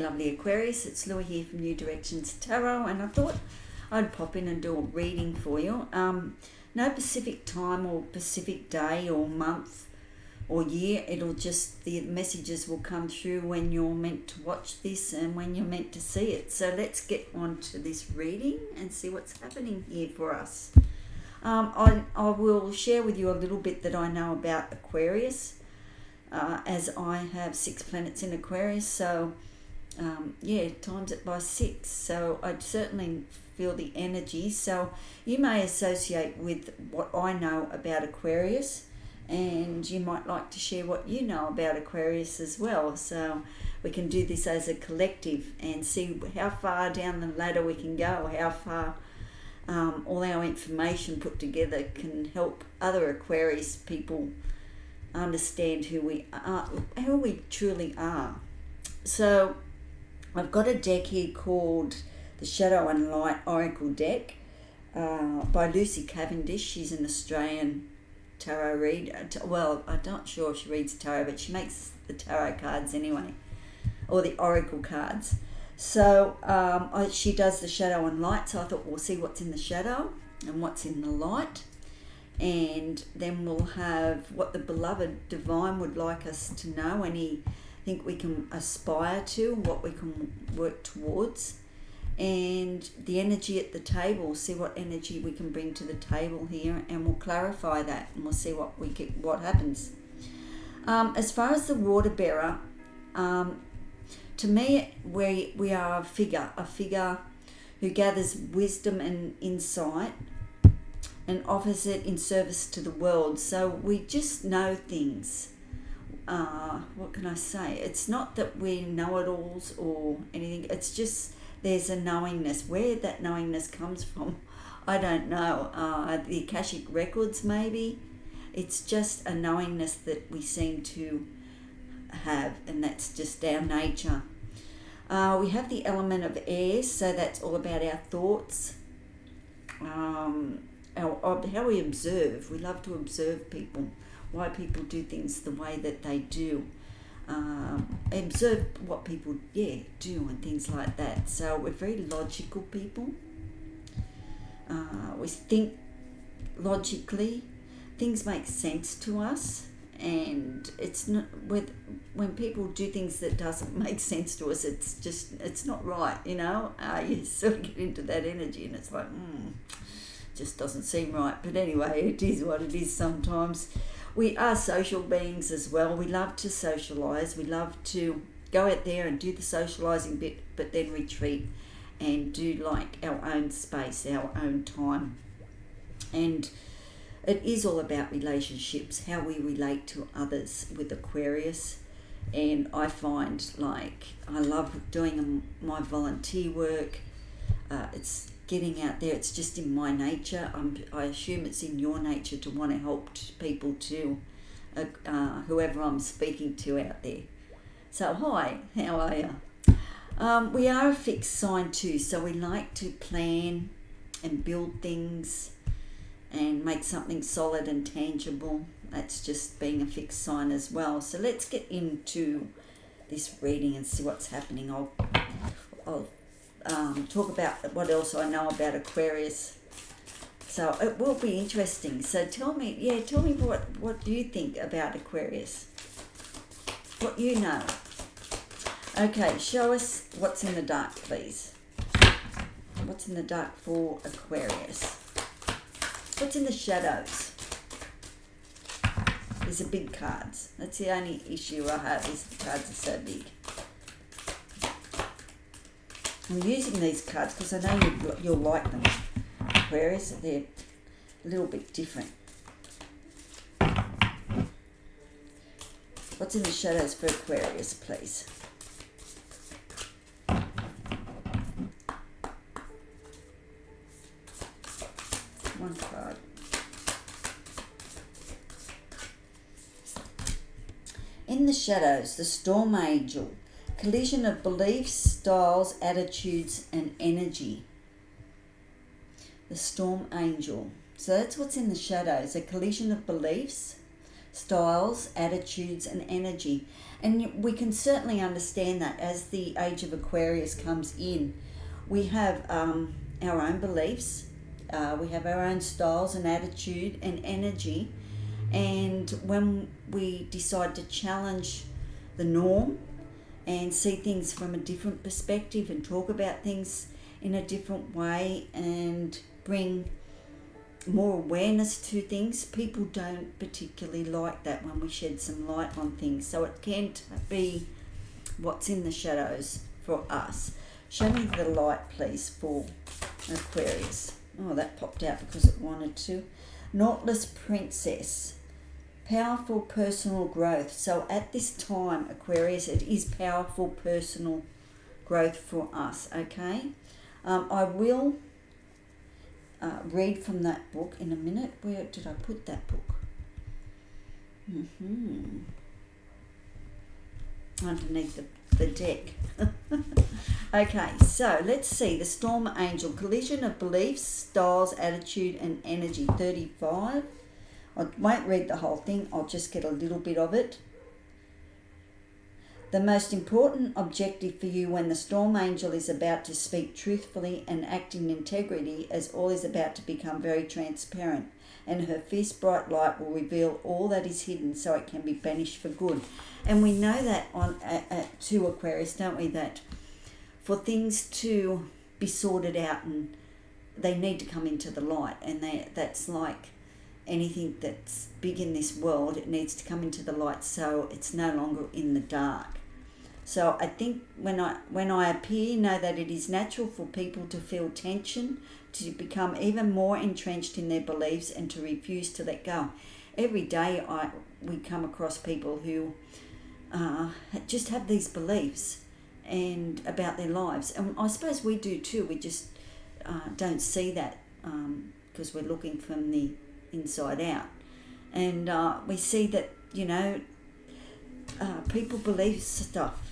lovely Aquarius, it's Lou here from New Directions Tarot, and I thought I'd pop in and do a reading for you. No specific time or specific day or month or year. It'll just, the messages will come through when you're meant to watch this and when you're meant to see it. So let's get on to this reading and see what's happening here for us. I will share with you a little bit that I know about Aquarius, as I have 6 planets in Aquarius, so times it by 6, so I'd certainly feel the energy. So you may associate with what I know about Aquarius, and you might like to share what you know about Aquarius as well, so we can do this as a collective and see how far down the ladder we can go, how far all our information put together can help other Aquarius people understand who we are, who we truly are. So I've got a deck here called the Shadow and Light Oracle deck by Lucy Cavendish. She's an Australian tarot reader. Well, I'm not sure if she reads tarot, but she makes the tarot cards anyway, or the oracle cards. So she does the shadow and light, so I thought we'll see what's in the shadow and what's in the light, and then we'll have what the beloved divine would like us to know, anything we can aspire to, what we can work towards, and the energy at the table. See what energy we can bring to the table here, and we'll clarify that, and we'll see what happens. As far as the water bearer, to me, we are a figure who gathers wisdom and insight and offers it in service to the world. So we just know things. What can I say? It's not that we know-it-alls or anything. It's just there's a knowingness. Where that knowingness comes from, I don't know. The Akashic records, maybe. It's just a knowingness that we seem to have, and that's just our nature. We have the element of air, so that's all about our thoughts, how we observe. We love to observe people, why people do things the way that they do, observe what people do and things like that. So we're very logical people. We think logically, things make sense to us, and it's not when people do things that doesn't make sense to us, it's not right, you know. You sort of get into that energy and it's like just doesn't seem right. But anyway, it is what it is. Sometimes we are social beings as well. We love to socialize. We love to go out there and do the socializing bit, but then retreat and do like our own space, our own time. And it is all about relationships, how we relate to others with Aquarius. And I find, like, I love doing my volunteer work. It's getting out there. It's just in my nature. I assume it's in your nature to want to help people too, whoever I'm speaking to out there. So hi, how are you? We are a fixed sign too, so we like to plan and build things and make something solid and tangible. That's just being a fixed sign as well. So let's get into this reading and see what's happening. I'll talk about what else I know about Aquarius. So it will be interesting. So tell me what do you think about Aquarius? What you know. Okay, show us what's in the dark, please. What's in the dark for Aquarius? What's in the shadows? These are big cards. That's the only issue I have, is the cards are so big. I'm using these cards because I know you'll like them, Aquarius. They're a little bit different. What's in the shadows for Aquarius, please? One card. In the shadows, the Storm Angel. Collision of beliefs, styles, attitudes, and energy. The Storm Angel. So that's what's in the shadows. A collision of beliefs, styles, attitudes, and energy. And we can certainly understand that as the age of Aquarius comes in. We have our own beliefs, we have our own styles and attitude and energy, and when we decide to challenge the norm and see things from a different perspective and talk about things in a different way and bring more awareness to things, people don't particularly like that when we shed some light on things. So it can't be what's in the shadows for us. Show me the light, please, for Aquarius. Oh, that popped out because it wanted to. Naughtless Princess. Powerful personal growth. So at this time, Aquarius, it is powerful personal growth for us, okay? I will read from that book in a minute. Where did I put that book? Underneath the deck. Okay, so let's see. The Storm Angel. Collision of beliefs, styles, attitude and energy. 35. I won't read the whole thing. I'll just get a little bit of it. The most important objective for you when the Storm Angel is about to speak truthfully and act in integrity, as all is about to become very transparent, and her fierce bright light will reveal all that is hidden so it can be banished for good. And we know that on to Aquarius, don't we, that for things to be sorted out and they need to come into the light, and that's like anything that's big in this world, it needs to come into the light so it's no longer in the dark. So I think when I appear, know that it is natural for people to feel tension, to become even more entrenched in their beliefs and to refuse to let go. Every day we come across people who just have these beliefs and about their lives. And I suppose we do too. We just don't see that because we're looking from the inside out. And we see that, people believe stuff.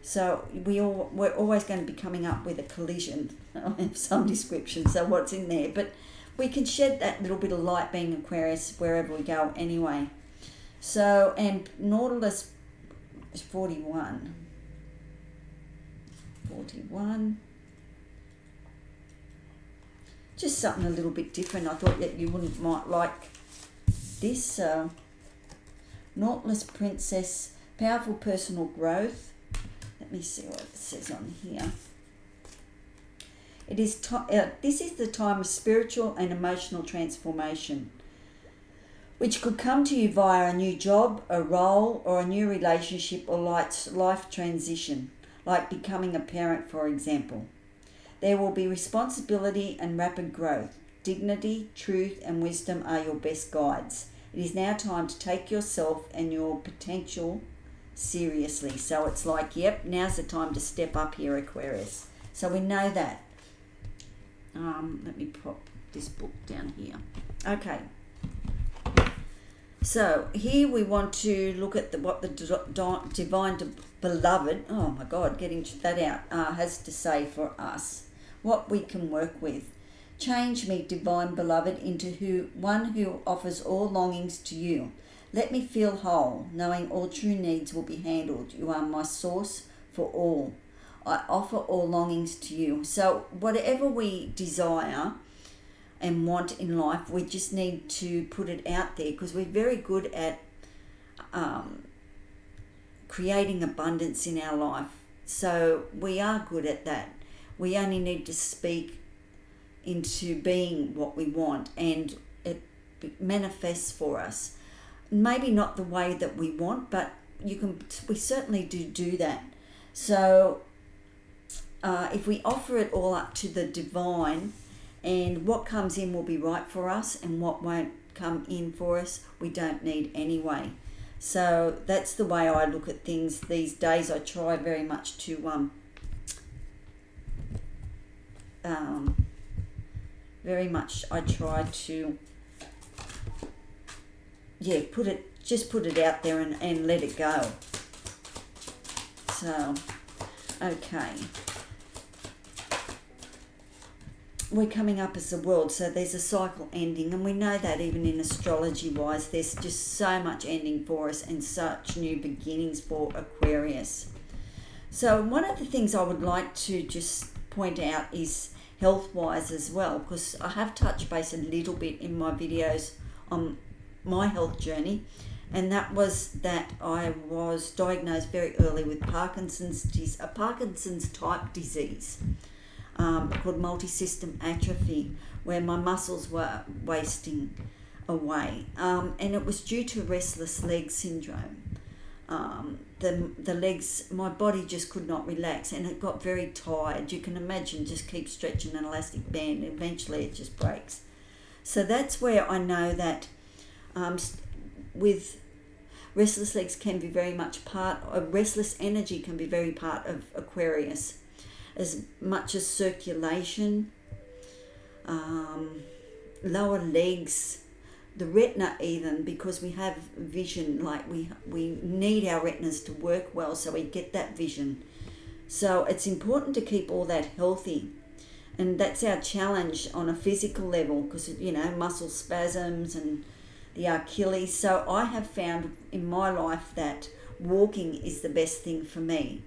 So we're always going to be coming up with a collision of some description, so what's in there. But we can shed that little bit of light being Aquarius wherever we go anyway. So, and Nautilus is 41. Just something a little bit different. I thought that you might like this. Nautilus Princess, powerful personal growth. Let me see what it says on here. It is this is the time of spiritual and emotional transformation, which could come to you via a new job, a role, or a new relationship or life transition, like becoming a parent, for example. There will be responsibility and rapid growth. Dignity, truth, and wisdom are your best guides. It is now time to take yourself and your potential seriously. So it's like, yep, now's the time to step up here, Aquarius. So we know that. Let me pop this book down here. Okay. So here we want to look at what the divine beloved, oh my God, getting that out, has to say for us. What we can work with. Change me, divine beloved, into one who offers all longings to you. Let me feel whole, knowing all true needs will be handled. You are my source for all. I offer all longings to you. So whatever we desire and want in life, we just need to put it out there, because we're very good at creating abundance in our life. So we are good at that. We only need to speak into being what we want, and it manifests for us. Maybe not the way that we want, but we certainly do that. So if we offer it all up to the divine, and what comes in will be right for us, and what won't come in for us, we don't need anyway. So that's the way I look at things these days. I try very much to put it out there and let it go. So, okay. we're coming up as the world, so there's a cycle ending, and we know that even in astrology wise, there's just so much ending for us and such new beginnings for Aquarius. So one of the things I would like to just point out is health wise as well, because I have touched base a little bit in my videos on my health journey, and that was that I was diagnosed very early with Parkinson's type disease, called multi-system atrophy, where my muscles were wasting away, and it was due to restless leg syndrome. The legs, my body just could not relax, and it got very tired. You can imagine, just keep stretching an elastic band, and eventually it just breaks. So that's where I know that with restless legs can be very much restless energy can be very part of Aquarius, as much as circulation, lower legs, the retina even, because we have vision, like we need our retinas to work well so we get that vision. So it's important to keep all that healthy, and that's our challenge on a physical level, because muscle spasms and the Achilles. So I have found in my life that walking is the best thing for me.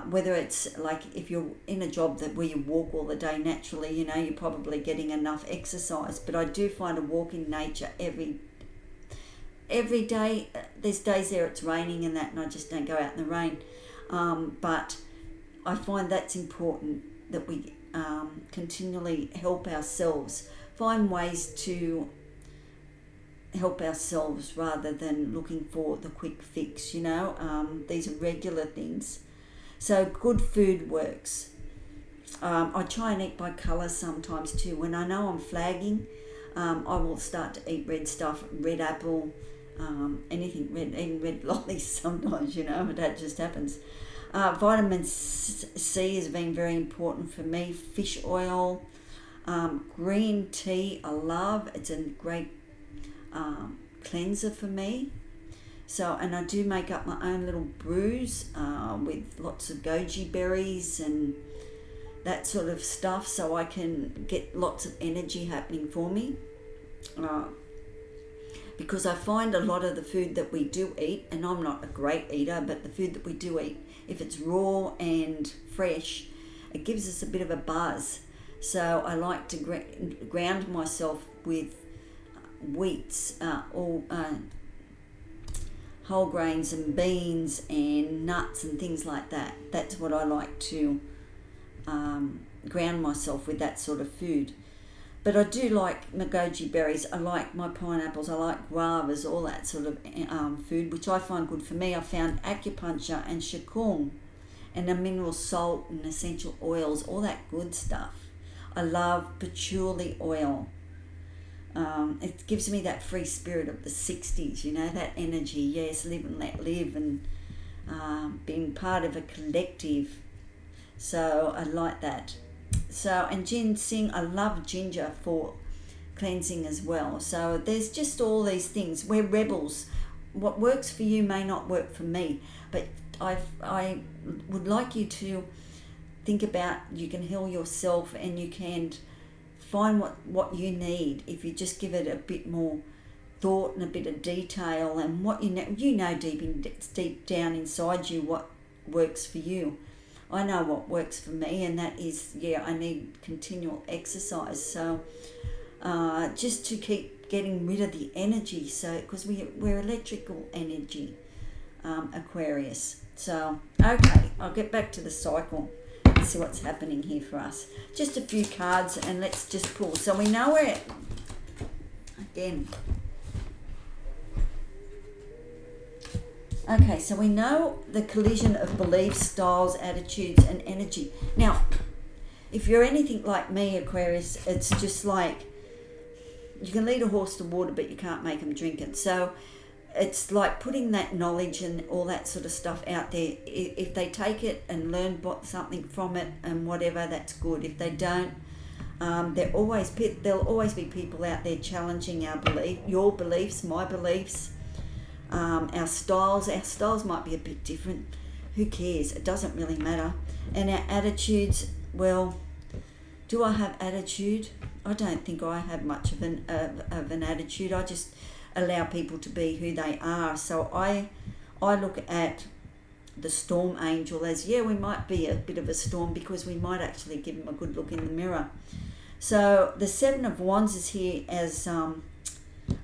Whether it's like if you're in a job where you walk all the day naturally, you're probably getting enough exercise. But I do find a walk in nature every day. There's days there it's raining and that, and I just don't go out in the rain. But I find that's important, that we continually help ourselves, find ways to help ourselves rather than looking for the quick fix. These are regular things. So good food works. I try and eat by colour sometimes too. When I know I'm flagging, I will start to eat red stuff, red apple, anything red, even red lollies sometimes, that just happens. Vitamin C has been very important for me. Fish oil, green tea I love. It's a great cleanser for me. So, and I do make up my own little brews with lots of goji berries and that sort of stuff, so I can get lots of energy happening for me. Because I find a lot of the food that we do eat, and I'm not a great eater, but the food that we do eat, if it's raw and fresh, it gives us a bit of a buzz. So I like to ground myself with wheats, whole grains and beans and nuts and things like that. That's what I like to ground myself with, that sort of food. But I do like my goji berries, I like my pineapples, I like guavas, all that sort of food, which I find good for me. I found acupuncture and qigong and a mineral salt and essential oils, all that good stuff. I love patchouli oil. It gives me that free spirit of the 60s, that energy. Yes, live and let live, and being part of a collective. So I like that. So, and ginseng, I love ginger for cleansing as well. So there's just all these things. We're rebels. What works for you may not work for me, but I would like you to think about, you can heal yourself and you can find what you need if you just give it a bit more thought and a bit of detail, and what deep down inside you what works for you. I know what works for me, and that is, I need continual exercise. So just to keep getting rid of the energy, so because we're electrical energy, Aquarius. So okay, I'll get back to the cycle. See what's happening here for us. Just a few cards, and let's just pull. So we know we're again. Okay, so we know the collision of beliefs, styles, attitudes, and energy. Now, if you're anything like me, Aquarius, it's just like you can lead a horse to water, but you can't make them drink it. So it's like putting that knowledge and all that sort of stuff out there. If they take it and learn something from it and whatever, that's good. If they don't, there'll always be people out there challenging your beliefs, my beliefs, our styles. Our styles might be a bit different. Who cares? It doesn't really matter. And our attitudes, well, Do I have attitude? I don't think I have much of an attitude. I just allow people to be who they are. So I look at the storm angel as, yeah, we might be a bit of a storm because we might actually give them a good look in the mirror. So the Seven of Wands is here as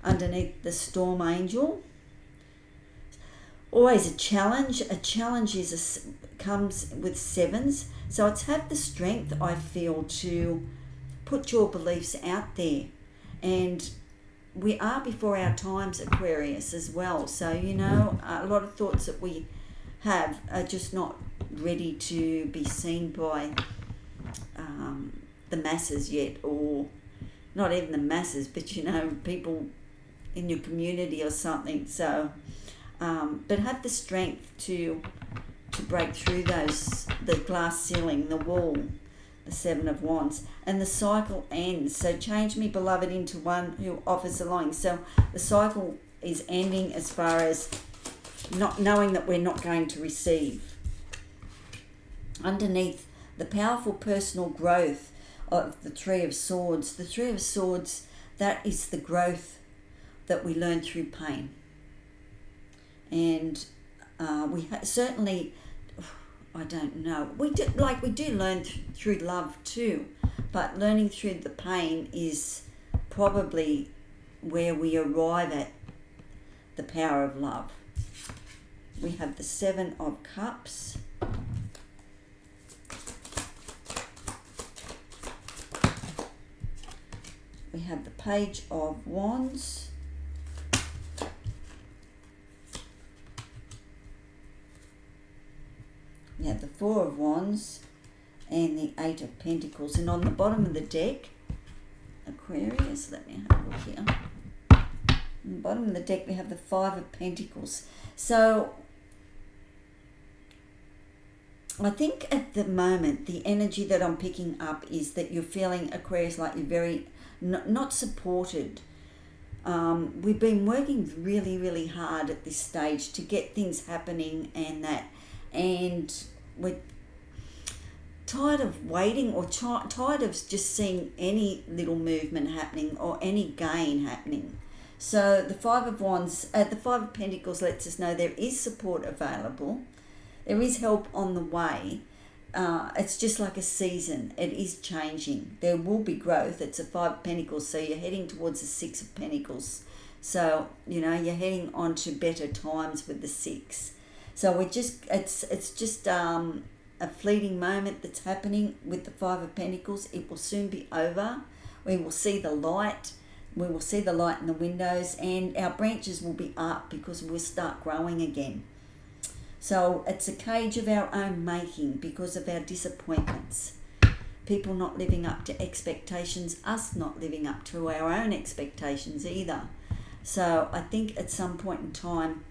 underneath the storm angel. Always a challenge. A challenge comes with sevens. So it's have the strength, I feel, to put your beliefs out there. And we are before our times, Aquarius, as well. So, you know, a lot of thoughts that we have are just not ready to be seen by the masses yet, or not even the masses, but, you know, people in your community or something. So, but have the strength to break through the glass ceiling, the wall, the Seven of Wands, and the cycle ends. So change me, beloved, into one who offers allowing. So the cycle is ending as far as not knowing that we're not going to receive. Underneath the powerful personal growth of the Three of Swords. The Three of Swords, that is the growth that we learn through pain. And we certainly, I don't know, we do learn through love too, but learning through the pain is probably where we arrive at the power of love. We have the Seven of Cups. We have the Page of Wands. We have the Four of Wands and the Eight of Pentacles. And on the bottom of the deck, Aquarius, let me have a look here. On the bottom of the deck, we have the Five of Pentacles. So I think at the moment, the energy that I'm picking up is that you're feeling, Aquarius, like you're very not supported. We've been working really, really hard at this stage to get things happening and we're tired of waiting, or tired of just seeing any little movement happening or any gain happening. So the Five of Wands, the Five of Pentacles lets us know there is support available. There is help on the way. It's just like a season. It is changing. There will be growth. It's a Five of Pentacles, so you're heading towards the Six of Pentacles. So, you know, you're heading on to better times with the Six. So it's just a fleeting moment that's happening with the Five of Pentacles. It will soon be over. We will see the light. We will see the light in the windows, and our branches will be up because we'll start growing again. So it's a cage of our own making because of our disappointments. People not living up to expectations, us not living up to our own expectations either. So I think at some point in time,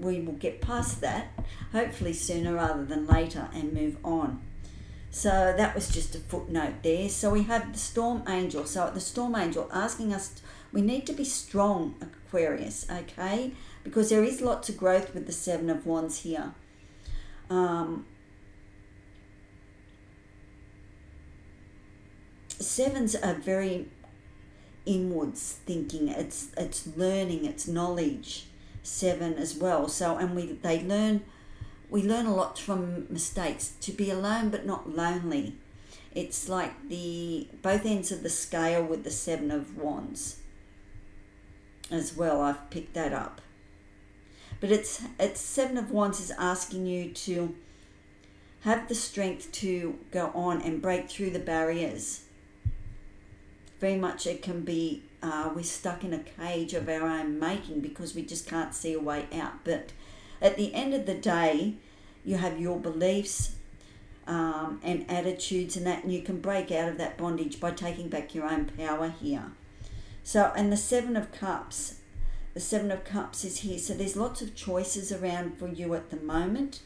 we will get past that, hopefully sooner rather than later, and move on. So that was just a footnote there. So we have the Storm Angel. So the Storm Angel asking us, we need to be strong, Aquarius, okay? Because there is lots of growth with the Seven of Wands here. Sevens are very inwards thinking. It's learning, it's knowledge. Seven as well. So, and we learn a lot from mistakes. To be alone but not lonely. It's like both ends of the scale with the Seven of Wands as well. I've picked that up. But it's Seven of Wands is asking you to have the strength to go on and break through the barriers. Very much it can be we're stuck in a cage of our own making because we just can't see a way out. But at the end of the day, you have your beliefs and attitudes and that, and you can break out of that bondage by taking back your own power here. So, and the Seven of Cups. The Seven of Cups is here. So there's lots of choices around for you at the moment,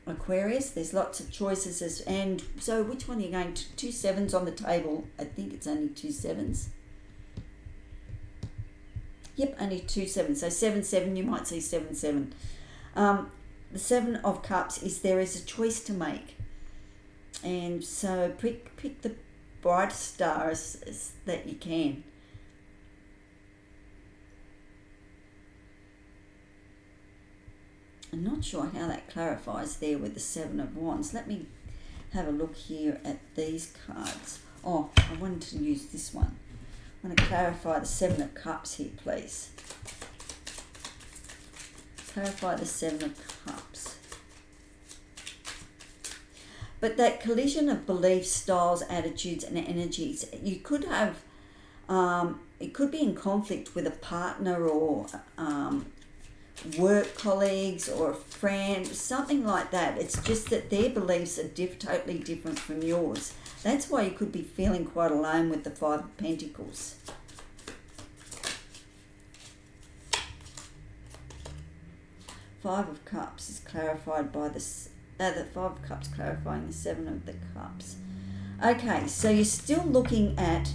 Aquarius. There's lots of choices. And so which one are you going to? 2 sevens on the table. I think it's only 2 sevens. Yep, only 2 sevens. So 7, 7, you might see 7, 7. The Seven of Cups is there is a choice to make. And so pick the brightest stars that you can. I'm not sure how that clarifies there with the Seven of Wands. Let me have a look here at these cards. Oh, I wanted to use this one. I want to clarify the Seven of Cups here, please. Clarify the Seven of Cups. But that collision of beliefs, styles, attitudes, and energies, you could have, it could be in conflict with a partner or work colleagues or a friend, something like that. It's just that their beliefs are totally different from yours. That's why you could be feeling quite alone with the Five of Pentacles. Five of Cups is clarified by the Five of Cups clarifying the Seven of the Cups. Okay, so you're still looking at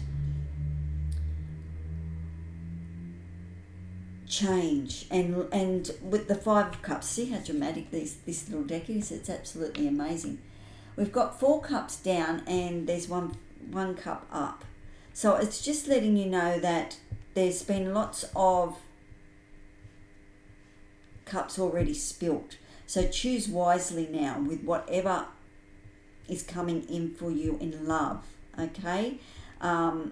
change, and with the Five of Cups, see how dramatic this little deck is? It's absolutely amazing. We've got 4 cups down and there's one cup up. So it's just letting you know that there's been lots of cups already spilt. So choose wisely now with whatever is coming in for you in love, okay? You're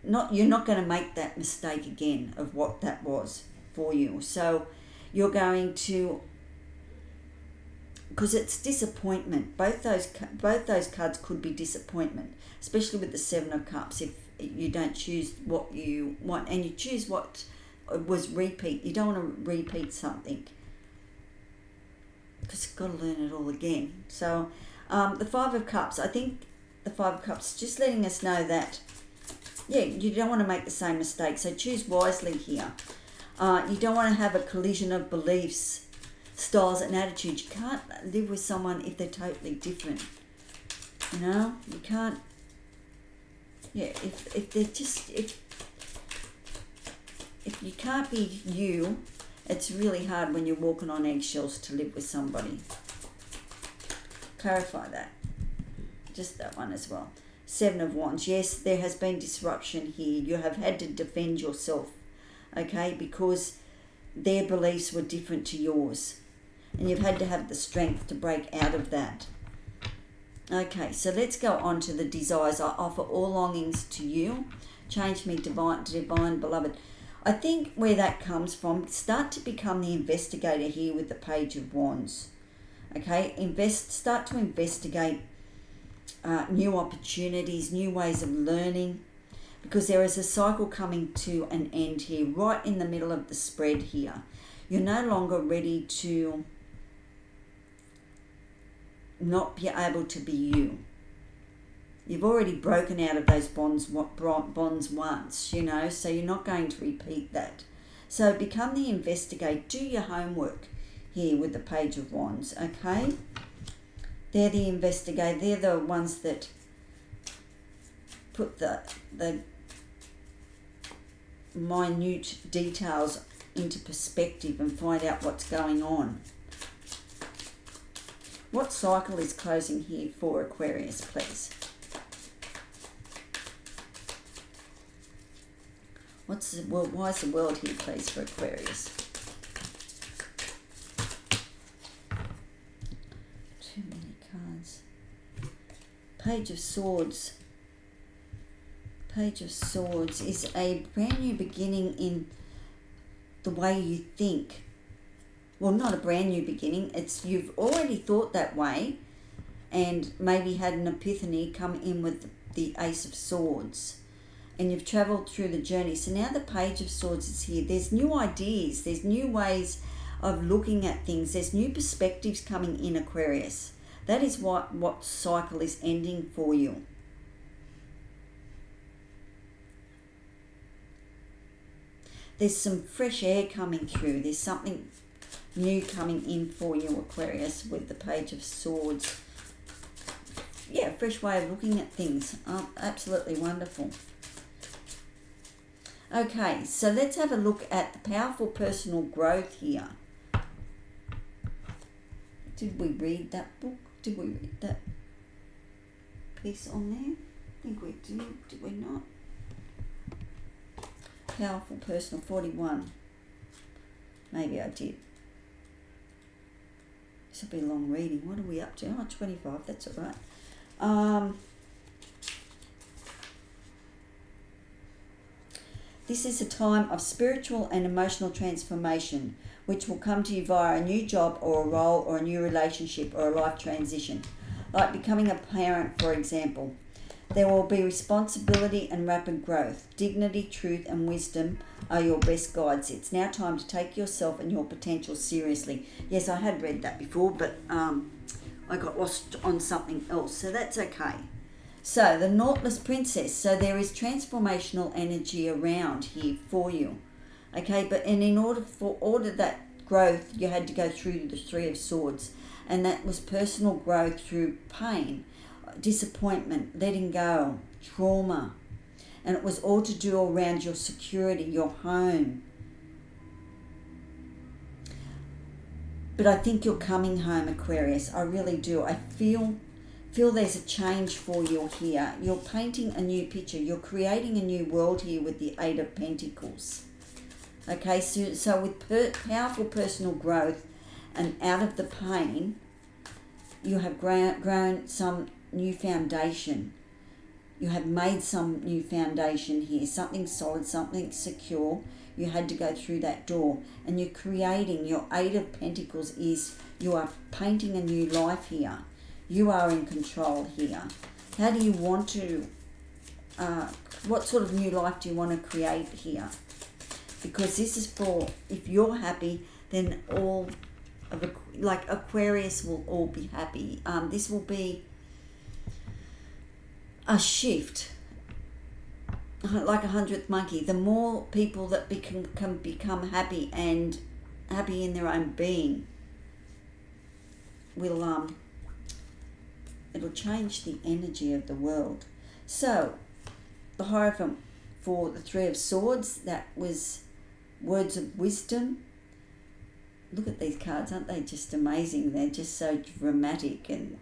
not going to make that mistake again of what that was for you. So you're going to, because it's disappointment. Both those cards could be disappointment, especially with the Seven of Cups. If you don't choose what you want and you choose what was repeat, you don't want to repeat something because you've got to learn it all again. So the Five of Cups, I think the Five of Cups just letting us know that, yeah, you don't want to make the same mistake. So choose wisely here. You don't want to have a collision of beliefs, styles and attitudes. You can't live with someone if they're totally different. You know, you can't. Yeah, if they're just if you can't be you, it's really hard when you're walking on eggshells to live with somebody. Clarify that. Just that one as well. Seven of Wands. Yes, there has been disruption here. You have had to defend yourself, okay, because their beliefs were different to yours. And you've had to have the strength to break out of that. Okay, so let's go on to the desires. I offer all longings to you. Change me, divine beloved. I think where that comes from, start to become the investigator here with the Page of Wands. Okay, start to investigate new opportunities, new ways of learning, because there is a cycle coming to an end here, right in the middle of the spread here. You're no longer ready to not be able to be you. You've already broken out of those bonds once, you know, so you're not going to repeat that. So become the investigator. Do your homework here with the Page of Wands, okay? They're the investigator. They're the ones that put the minute details into perspective and find out what's going on. What cycle is closing here for Aquarius, please? Why is the world here, please, for Aquarius? Too many cards. Page of Swords. Page of Swords is a brand new beginning in the way you think. Well, not a brand new beginning. It's you've already thought that way and maybe had an epiphany come in with the Ace of Swords. And you've travelled through the journey. So now the Page of Swords is here. There's new ideas. There's new ways of looking at things. There's new perspectives coming in, Aquarius. That is what cycle is ending for you. There's some fresh air coming through. There's something new coming in for you, Aquarius, with the Page of Swords. Yeah, fresh way of looking at things. Absolutely wonderful. Okay, so let's have a look at the powerful personal growth here. Did we read that book? Did we read that? piece on there? I think we did we not? Powerful personal 41. Maybe I did. This will be a long reading. What are we up to? Oh, 25, that's all right. This is a time of spiritual and emotional transformation, which will come to you via a new job or a role or a new relationship or a life transition, like becoming a parent, for example. There will be responsibility and rapid growth. Dignity, truth, and wisdom are your best guides. It's now time to take yourself and your potential seriously. Yes, I had read that before, but I got lost on something else, so that's okay. So, the Naughtless Princess. So, there is transformational energy around here for you. Okay, but in order that growth, you had to go through the Three of Swords. And that was personal growth through pain, disappointment, letting go, trauma. And it was all to do around your security, your home. But I think you're coming home, Aquarius. I really do. I feel there's a change for you here. You're painting a new picture. You're creating a new world here with the Eight of Pentacles. Okay, so with powerful personal growth and out of the pain, you have grown some new foundation. You have made some new foundation here, something solid, something secure. You had to go through that door, and you're creating your Eight of Pentacles. Is you are painting a new life here. You are in control here. How do you want to, what sort of new life do you want to create here? Because this is for, if you're happy, then all of, like Aquarius will all be happy. This will be a shift, like a 100th monkey. The more people that can become happy and happy in their own being will, it'll change the energy of the world. So, the Hierophant for the Three of Swords, that was words of wisdom. Look at these cards, aren't they just amazing? They're just so dramatic. And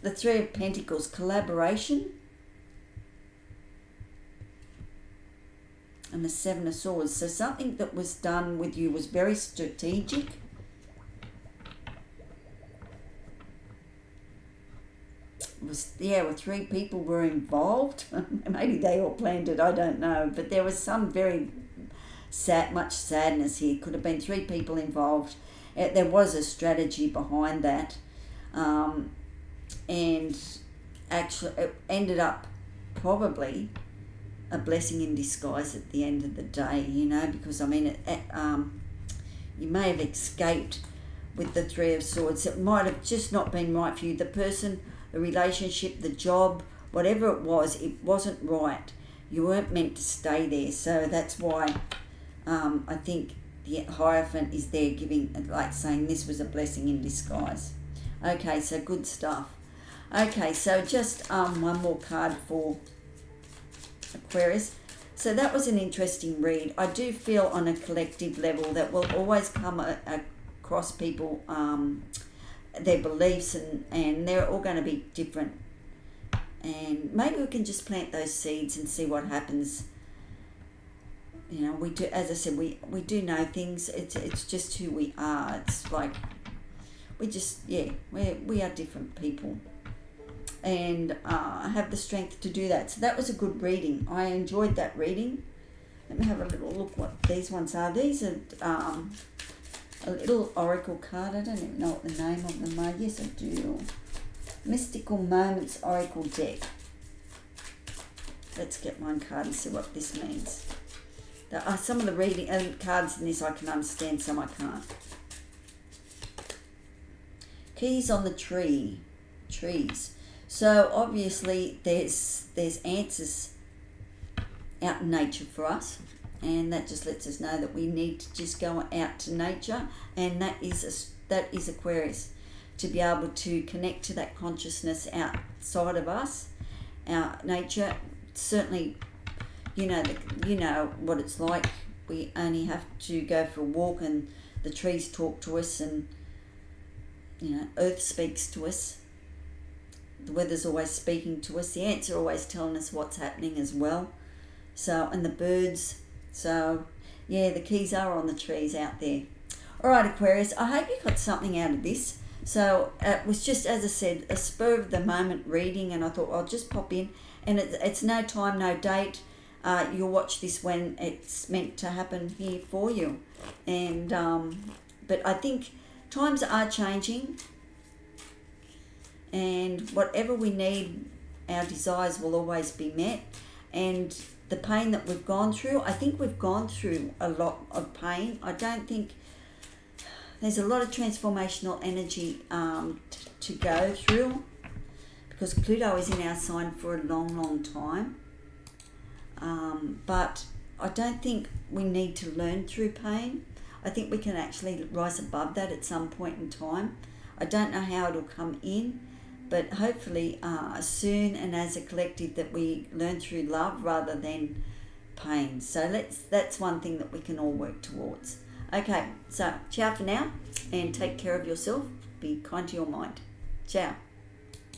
the Three of Pentacles, collaboration. And the Seven of Swords. So something that was done with you was very strategic. Where three people were involved. Maybe they all planned it, I don't know. But there was some very much sadness here. Could have been three people involved. There was a strategy behind that. And actually it ended up probably a blessing in disguise at the end of the day, because I mean, you may have escaped with the Three of Swords. It might have just not been right for you. The person, the relationship, the job, whatever it wasn't right. You weren't meant to stay there. So that's why I think the Hierophant is there giving, like saying this was a blessing in disguise. Okay, so good stuff. Okay, so just one more card for Aquarius. So that was an interesting read. I do feel on a collective level that will always come across people, their beliefs, and they're all going to be different. And maybe we can just plant those seeds and see what happens. We do, as I said, we do know things. It's just who we are. It's like we are different people, and have the strength to do that. So that was a good reading. I enjoyed that reading. Let me have a little look what these ones are. These are a little oracle card. I don't even know what the name of them are. Yes, I do. Mystical Moments Oracle Deck. Let's get one card and see what this means. There are some of the reading cards in this I can understand, some I can't. Keys on the trees. So obviously there's answers out in nature for us, and that just lets us know that we need to just go out to nature, and that is Aquarius, to be able to connect to that consciousness outside of us, our nature. Certainly, you know what it's like. We only have to go for a walk, and the trees talk to us, and Earth speaks to us. the weather's always speaking to us. The ants are always telling us what's happening as well. So, and the birds. So, yeah, the keys are on the trees out there. All right, Aquarius, I hope you got something out of this. So it was just, as I said, a spur of the moment reading, and I thought I'll just pop in. And it's no time, no date. You'll watch this when it's meant to happen here for you. And but I think times are changing, and whatever we need, our desires will always be met. And the pain that we've gone through, I think we've gone through a lot of pain. I don't think there's a lot of transformational energy to go through, because Pluto is in our sign for a long, long time. But I don't think we need to learn through pain. I think we can actually rise above that at some point in time. I don't know how it'll come in, but hopefully soon, and as a collective, that we learn through love rather than pain. So that's one thing that we can all work towards. Okay, so ciao for now, and take care of yourself. Be kind to your mind. Ciao.